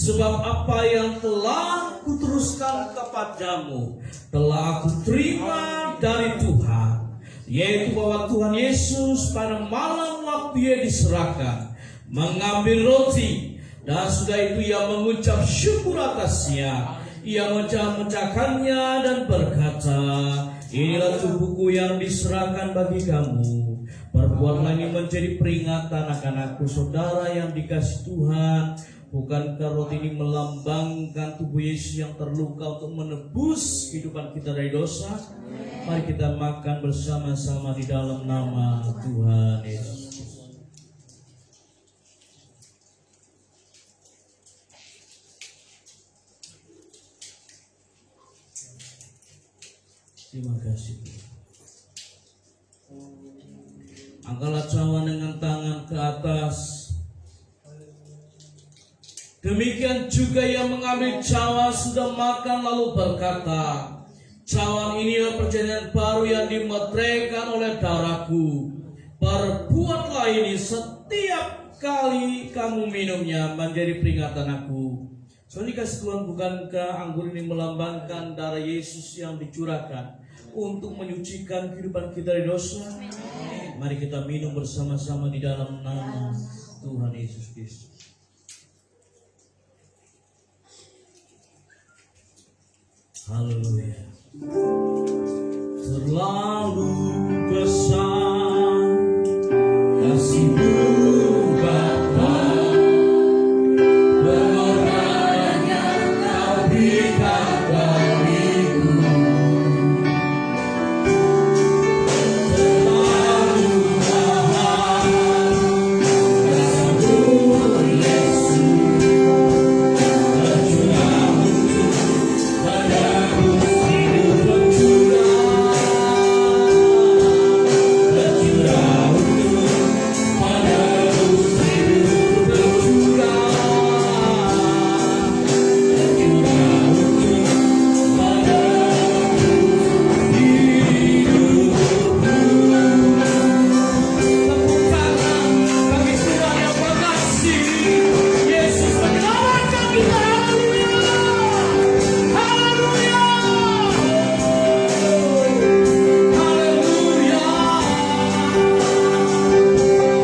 Sebab apa yang telah kuteruskan kepadamu telah aku terima dari Tuhan, yaitu bahwa Tuhan Yesus pada malam waktu Ia diserahkan mengambil roti, dan sudah itu Ia mengucap syukur atasnya. Ia memecahkannya dan berkata, "Inilah tubuhku yang diserahkan bagi kamu. Perbuatlah ini menjadi peringatan akan aku." Saudara yang dikasihi Tuhan, Bukankah roti ini melambangkan tubuh Yesus yang terluka untuk menebus kehidupan kita dari dosa? Mari kita makan bersama-sama di dalam nama Tuhan Yesus. Terima kasih. Angkatlah cawan dengan tangan ke atas. Demikian juga yang mengambil cawan sudah makan lalu berkata, cawan inilah perjanjian baru yang dimeteraikan oleh darahku. Perbuatlah ini setiap kali kamu minumnya menjadi peringatan aku. Soalnya kasih Tuhan, bukankah anggur ini melambangkan darah Yesus yang dicurahkan untuk menyucikan kehidupan kita dari dosa? Mari kita minum bersama-sama di dalam nama Tuhan Yesus Kristus. Haleluya. Terlalu besar kasih-Mu Bapa, pengorbanan yang Kau berikan bagiku. Terlalu mahal kasih-Mu Yesus, tercurah untuk padaku hidup tercurah, tercurah untuk padaku hidup tercurah, tercurah untuk padaku hidupku. Tepuk tangan bagi Tuhan yang mengasihi. Yesus menyelamatkan kita. Haleluya. Haleluya.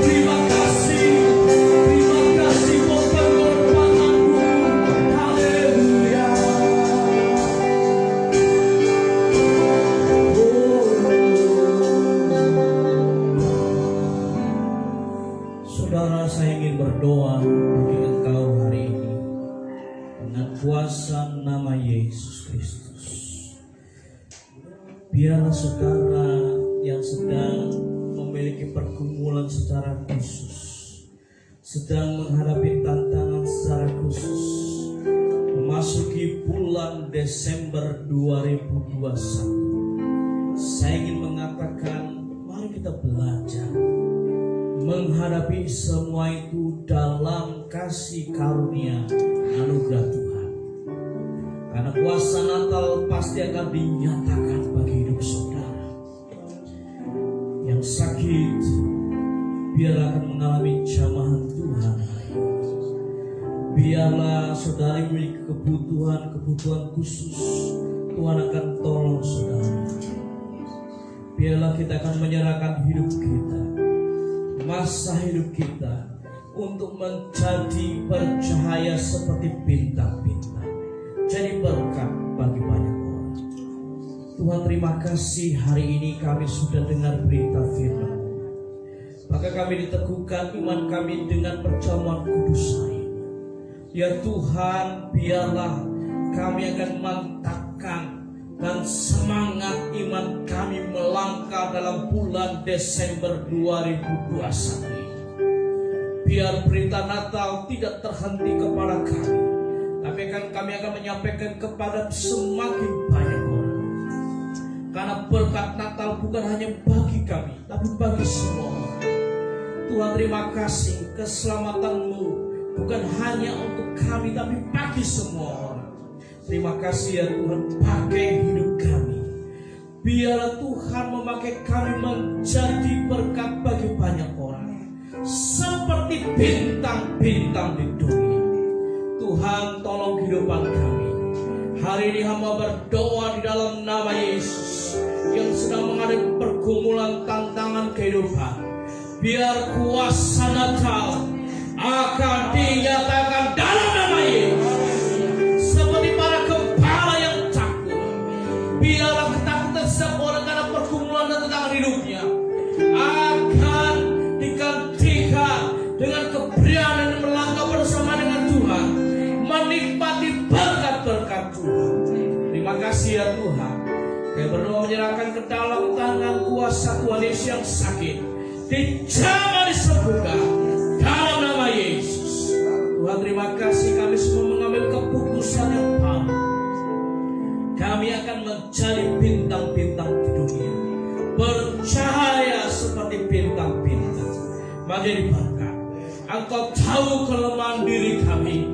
Terima kasih buat pengorbananmu. Haleluya. Saudara, saya ingin berdoa bagi engkau hari ini dengan kuasa nama Yesus Kristus. Biarlah saudara yang sedang memiliki pergumulan secara khusus, sedang menghadapi tantangan secara khusus, memasuki bulan Desember 2021. Saya ingin mengatakan, mari kita belajar menghadapi semua itu dalam kasih karunia anugerah Tuhan. Karena kuasa Natal pasti akan dinyatakan bagi hidup saudara. Yang sakit biarlah akan mengalami jamahan Tuhan. Biarlah saudara memiliki kebutuhan khusus, Tuhan akan tolong saudara. Biarlah kita akan menyerahkan hidup kita, masa hidup kita, untuk menjadi bercahaya seperti bintang-bintang, jadi berkat bagi banyak orang. Tuhan, terima kasih hari ini kami sudah dengar berita firman, maka kami diteguhkan iman kami dengan perjamuan kudus lain. Ya Tuhan, biarlah kami akan mantapkan dan semangat iman kami melangkah dalam bulan Desember 2021 ini. Biar berita Natal tidak terhenti kepada kami, tapi kami akan menyampaikan kepada semakin banyak orang. Karena berkat Natal bukan hanya bagi kami, tapi bagi semua orang. Tuhan, terima kasih keselamatan-Mu bukan hanya untuk kami, tapi bagi semua orang. Terima kasih ya Tuhan, pakai hidup kami. Biarlah Tuhan memakai kami menjadi berkat bagi banyak orang, seperti bintang-bintang di dunia. Tuhan, tolong kehidupan kami. Hari ini hamba berdoa di dalam nama Yesus yang sedang menghadapi pergumulan tantangan kehidupan. Biar kuasa Natal akan dinyatakan dalam nama Yesus. Seperti para kepala yang takut, biarlah ketakutan setiap orang karena pergumulan dan tantangan hidupnya akan digantikan dengan keberanian melangkah bersama dengan Tuhan. berdoa menyerahkan ke dalam tangan kuasa Tuhan Yesus yang sakit. Dijamah disembuhkan dalam nama Yesus. Tuhan terima kasih, kami semua mengambil keputusan yang baru. Kami akan menjadi bintang-bintang di dunia, bercahaya seperti bintang-bintang, menjadi berkat. Engkau tahu kelemahan diri kami,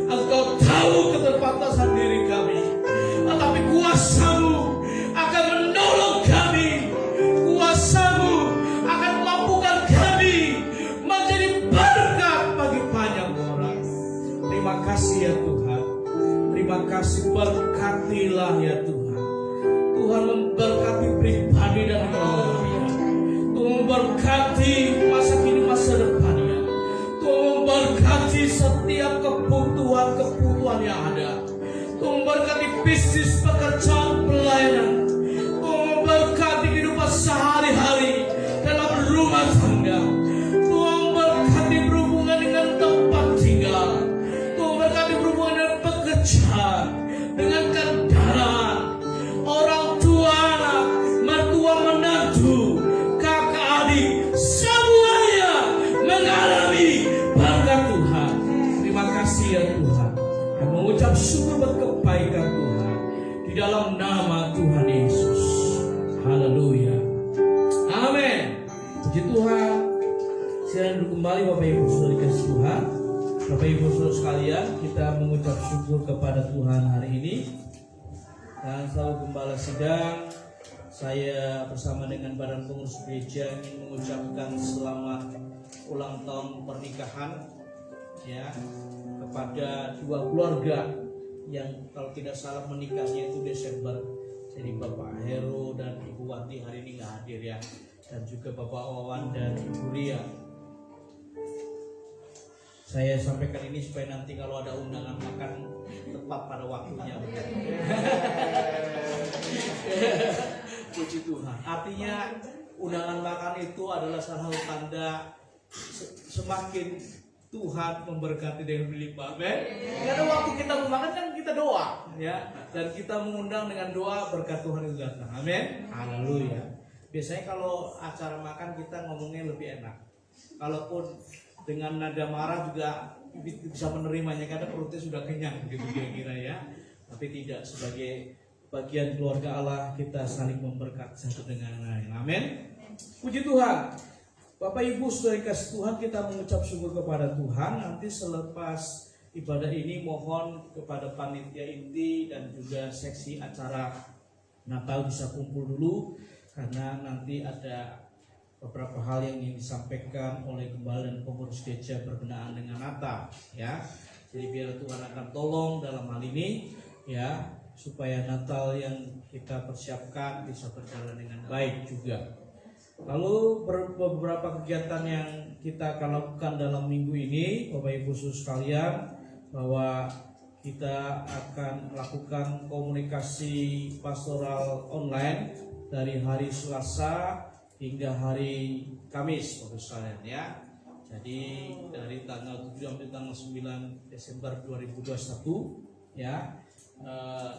Engkau tahu keterbatasan diri kami, tetapi kuasa-Mu akan menolong kami. Kuasa-Mu akan mampukan kami menjadi berkat bagi banyak orang. Terima kasih ya Tuhan. Terima kasih, berkatilah ya Tuhan. Tuhan memberkati pribadi dan keluarga. Tuhan memberkati masa kini masa depannya. Tuhan memberkati setiap kebutuhan yang ada. Tuhan memberkati bisnis, pekerjaan, pelayanan. Tuhan memberkati kehidupan sehari-hari dalam rumah tangga. Tuhan memberkati berhubungan dengan tempat tinggal. Tuhan memberkati berhubungan dengan pekerjaan, dengan kendaraan, orang tua, anak, mertua, menantu, kakak, adik, semuanya mengalami berkat Tuhan. Terima kasih ya Tuhan. Dan mengucap syukur buat kebaikan Tuhan di dalam nama Tuhan Yesus. Haleluya. Amin. Puji Tuhan. Silakan duduk kembali Bapak Ibu Saudara dikasih Tuhan. Bapak Ibu Saudara sekalian, kita mengucap syukur kepada Tuhan hari ini. Dan selalu gembala sidang, saya bersama dengan Badan Pengurus Gereja ingin mengucapkan selamat ulang tahun pernikahan ya kepada dua keluarga yang kalau tidak salah menikahnya itu Desember. Jadi Bapak Heru dan Ibu Wati hari ini nggak hadir ya, dan juga Bapak Wawan dan Ibu Ria. Saya sampaikan ini supaya nanti kalau ada undangan makan tepat pada waktunya. Puji Tuhan. Artinya undangan makan itu adalah salah satu tanda semakin Tuhan memberkati dengan berlimpah. Karena waktu kita memakan kan kita doa, ya, dan kita mengundang dengan doa berkat Tuhan itu datang. Amin. Haleluya. Biasanya kalau acara makan kita ngomongnya lebih enak. Kalaupun dengan nada marah juga bisa menerimanya karena perutnya sudah kenyang gitu kira-kira ya. Tapi tidak, sebagai bagian keluarga Allah kita saling memberkati satu dengan lain. Amin. Puji Tuhan. Bapak Ibu Saudara kasih Tuhan, kita mengucap syukur kepada Tuhan. Nanti selepas ibadah ini mohon kepada panitia inti dan juga seksi acara Natal bisa kumpul dulu, karena nanti ada beberapa hal yang ingin disampaikan oleh gembala dan pengurus gereja berkenaan dengan Natal ya. Jadi biar Tuhan akan tolong dalam hal ini ya, supaya Natal yang kita persiapkan bisa berjalan dengan baik juga. Lalu beberapa kegiatan yang kita akan lakukan dalam minggu ini Bapak Ibu Saudara sekalian, bahwa kita akan melakukan komunikasi pastoral online dari hari Selasa hingga hari Kamis Bapak sekalian ya. Jadi dari tanggal 7 sampai tanggal 9 Desember 2021 ya.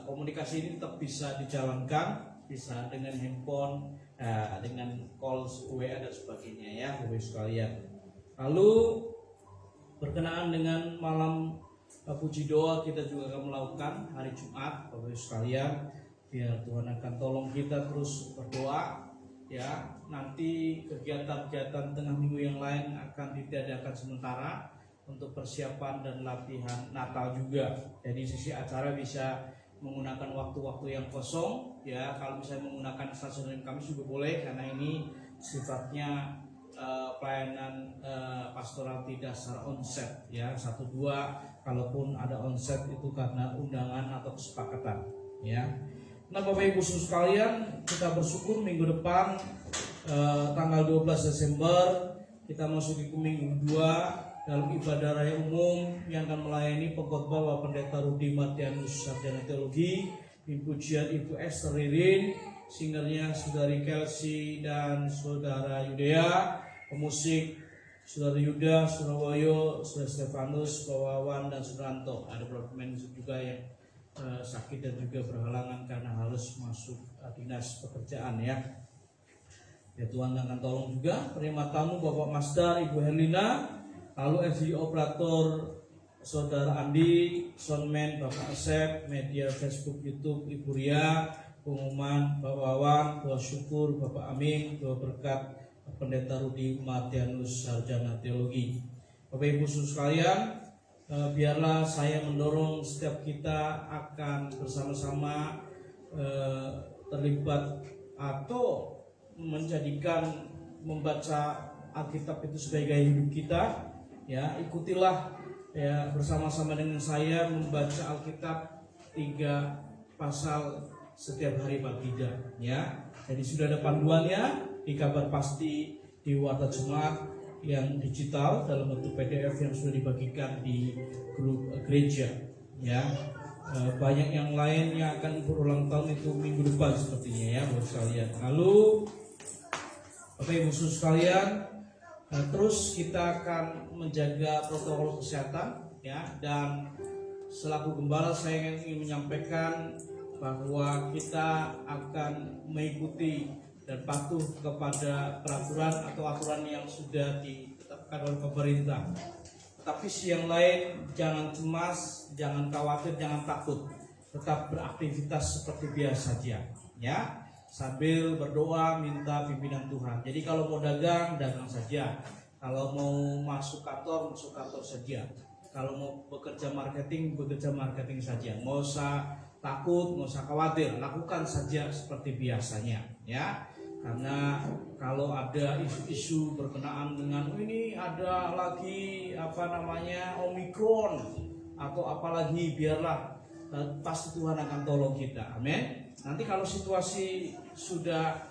Komunikasi ini tetap bisa dijalankan, bisa dengan handphone, dengan call WA dan sebagainya ya Bapak sekalian. Lalu berkenaan dengan malam puji doa kita juga akan melakukan hari Jumat Bapak sekalian. Biar Tuhan akan tolong kita terus berdoa ya. Nanti kegiatan-kegiatan tengah minggu yang lain akan ditiadakan sementara untuk persiapan dan latihan Natal juga. Jadi sisi acara bisa menggunakan waktu-waktu yang kosong ya. Kalau misalnya menggunakan stasiun Kamis juga boleh, karena ini sifatnya pelayanan pastoral tidak secara onset ya. 1-2 kalaupun ada onset itu karena undangan atau kesepakatan ya. Nah Bapak Ibu Saudara sekalian, kita bersyukur minggu depan tanggal 12 Desember kita masuk ke minggu 2 dalam ibadah raya umum yang akan melayani pengkhotbah Bapak Pendeta Rudi Matianus Sarjana Teologi, pujian Ibu Esther Ririn, singernya Saudari Kelsey dan Saudara Yudea, pemusik Saudara Yuda, Saudara Woyo, Saudara Stefanus, Pak Wawan dan Suranto. Ada beberapa pemain juga yang sakit dan juga berhalangan karena harus masuk dinas pekerjaan ya. Ya Tuhan akan tolong juga penerima tamu Bapak Masdar, Ibu Herlina, lalu SDG operator Saudara Andi, Soundman Bapak Asep, media Facebook, YouTube Ibu Ria, pengumuman Bapak Wawan, doa syukur Bapak Amin, doa berkat Pendeta Rudi Martianus Sarjana Teologi. Bapak Ibu Saudara sekalian, biarlah saya mendorong setiap kita akan bersama-sama terlibat atau menjadikan membaca Alkitab itu sebagai gaya hidup kita. Ya, ikutilah ya bersama-sama dengan saya membaca Alkitab 3 pasal setiap hari pagi ya. Jadi sudah ada panduannya di Kabar Pasti di Warta Jemaat yang digital dalam bentuk PDF yang sudah dibagikan di grup gereja ya. Banyak yang lain yang akan berulang tahun itu minggu depan sepertinya ya buat sekalian. Lalu Bapak Ibu Saudara sekalian, terus kita akan menjaga protokol kesehatan ya, dan selaku gembala saya ingin menyampaikan bahwa kita akan mengikuti dan patuh kepada peraturan atau aturan yang sudah ditetapkan oleh pemerintah. Tapi yang lain jangan cemas, jangan khawatir, jangan takut, tetap beraktivitas seperti biasa saja ya, sambil berdoa minta pimpinan Tuhan. Jadi kalau mau dagang, dagang saja. Kalau mau masuk kantor saja. Kalau mau bekerja marketing saja. Nggak usah takut, nggak usah khawatir, lakukan saja seperti biasanya ya. Karena kalau ada isu-isu berkenaan dengan ini ada lagi Omikron atau apalagi, biarlah pasti Tuhan akan tolong kita. Amin. Nanti kalau situasi sudah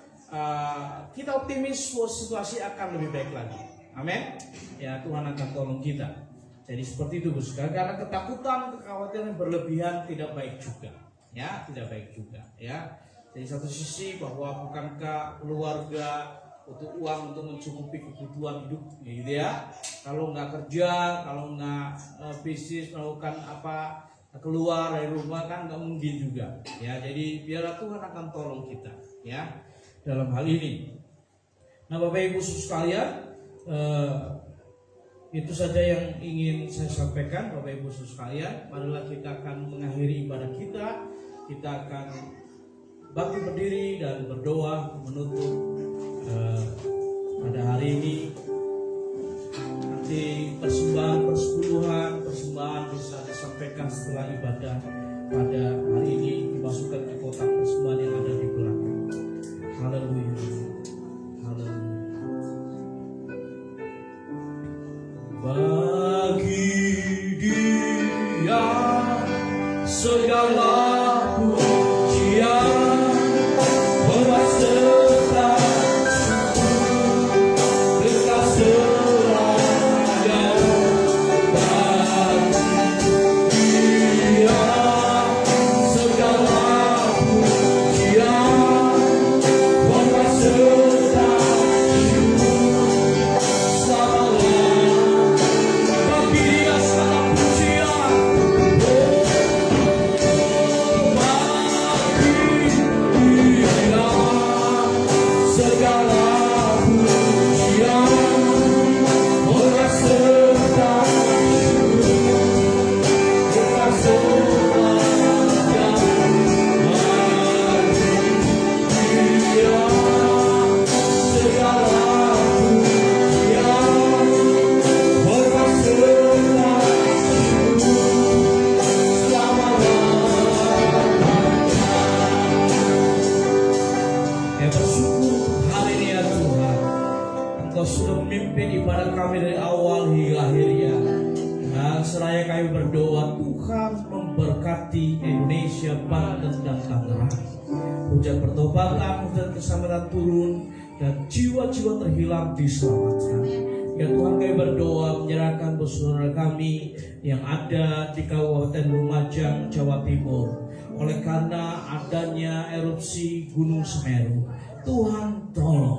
kita optimis bahwa situasi akan lebih baik lagi. Amin. Ya, Tuhan akan tolong kita. Jadi seperti itu Bos. Karena ketakutan, kekhawatiran berlebihan tidak baik juga. Ya, tidak baik juga ya. Jadi satu sisi bahwa bukankah keluarga butuh uang untuk mencukupi kebutuhan hidup gitu ya. Kalau nggak kerja, kalau nggak bisnis, melakukan apa, keluar dari rumah kan nggak mungkin juga ya. Jadi biarlah Tuhan akan tolong kita ya dalam hal ini. Nah Bapak Ibu sekalian, itu saja yang ingin saya sampaikan Bapak Ibu sekalian. Marilah kita akan mengakhiri ibadah kita. Kita akan bangkit berdiri dan berdoa menutup pada hari ini. Nanti persembahan bisa disampaikan setelah ibadah pada hari ini, dimasukkan ke kotak persembahan yang ada di belakang. Haleluya. Haleluya. Bagi Dia segala pujian, hormat serta syukur, berkat seraya. Bagi Dia segala pujian, hormat serta syukur, salam. Bagi Dia segala pujian. Segala pujian, hormat serta syukur, berkat seraya. Bagi Dia segala pujian, hormat serta syukur, selama-lamanya. Ya bersyukur hari ini ya Tuhan, Engkau sudah memimpin ibadah kami dari awal hingga akhirnya. Dan seraya kami berdoa, Tuhan memberkati Indonesia, Banten dan Tangerang. Hujan pertobatan, hujan keselamatan turun, dan jiwa-jiwa terhilang diselamatkan. Ya Tuhan, kami berdoa menyerahkan saudara kami yang ada di Kabupaten Lumajang, Jawa Timur. Oleh karena adanya erupsi Gunung Semeru, Tuhan tolong.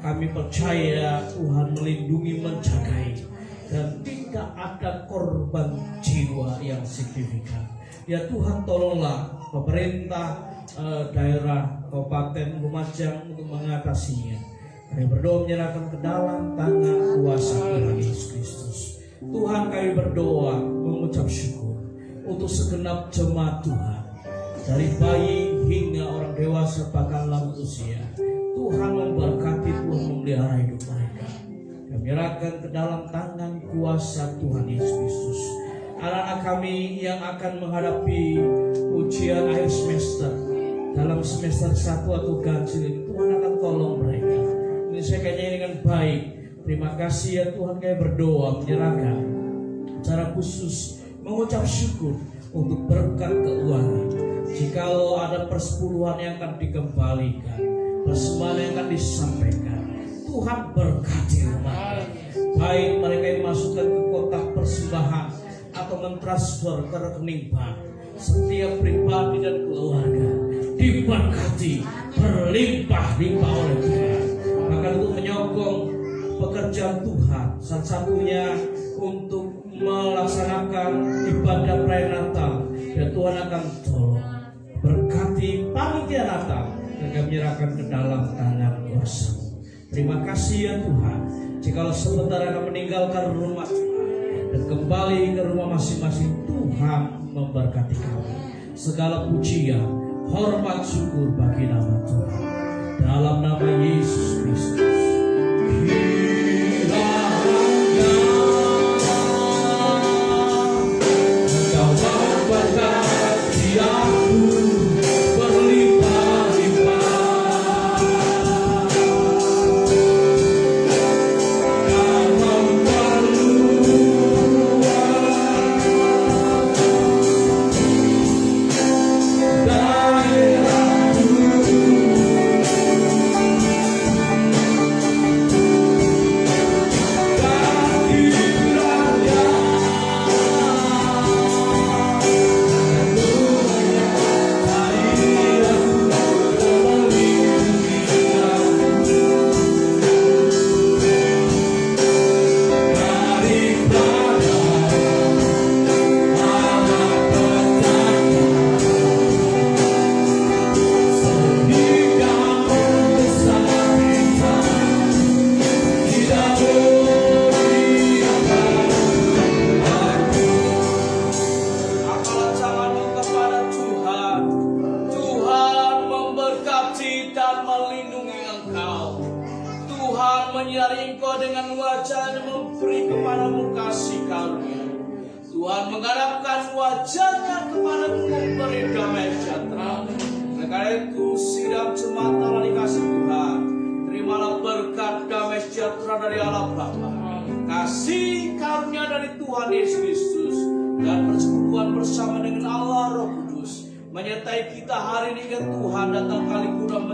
Kami percaya Tuhan melindungi, menjagai, dan tidak ada korban jiwa yang signifikan. Ya Tuhan, tolonglah pemerintah, daerah Kabupaten Lumajang untuk mengatasinya. Kami berdoa menyerahkan ke dalam tangan kuasa Tuhan Yesus Kristus. Tuhan, kami berdoa mengucap syukur untuk segenap jemaat Tuhan, dari bayi hingga orang dewasa bahkan lanjut usia. Tuhan memberkati, Tuhan memelihara hidup mereka. Kami menyerahkan ke dalam tangan kuasa Tuhan Yesus Kristus anak-anak kami yang akan menghadapi ujian akhir semester, dalam semester 1 atau ganjil ini. Tuhan akan tolong mereka menyelesaikannya dengan baik. Terima kasih ya Tuhan, kami berdoa menyerahkan secara khusus mengucap syukur untuk berkat keuangan. Jikalau ada persepuluhan yang akan dikembalikan, persembahan yang akan disampaikan, Tuhan berkati rumah, baik mereka yang masukkan ke kotak persembahan atau mentransfer ke rekening bank. Setiap pribadi dan keluarga diberkati berlimpah-limpah oleh Tuhan. Bahkan untuk menyokong pekerjaan Tuhan, salah satunya untuk melaksanakan ibadah perayaan Natal, dan Tuhan akan tolong berkati panitia Natal dan kami menyerahkan ke dalam tangan kuasa-Mu. Terima kasih ya Tuhan. Jikalau sebentar akan meninggalkan rumah dan kembali ke rumah masing-masing, Tuhan memberkati kami. Segala pujian, hormat, syukur bagi nama Tuhan. Dalam nama Yesus Kristus. Menyinari engkau dengan wajah dan memberi kepadamu kasih karunia. Tuhan mengharapkan wajahnya kepadamu, memberi damai sejahtera. Oleh karena itu sidang jemaat Allah dikasih Tuhan, terimalah berkat damai sejahtera dari Allah Bapa, kasih karunia dari Tuhan Yesus Kristus, dan persekutuan bersama dengan Allah Roh Kudus menyertai kita hari ini. Tuhan datang kali kurang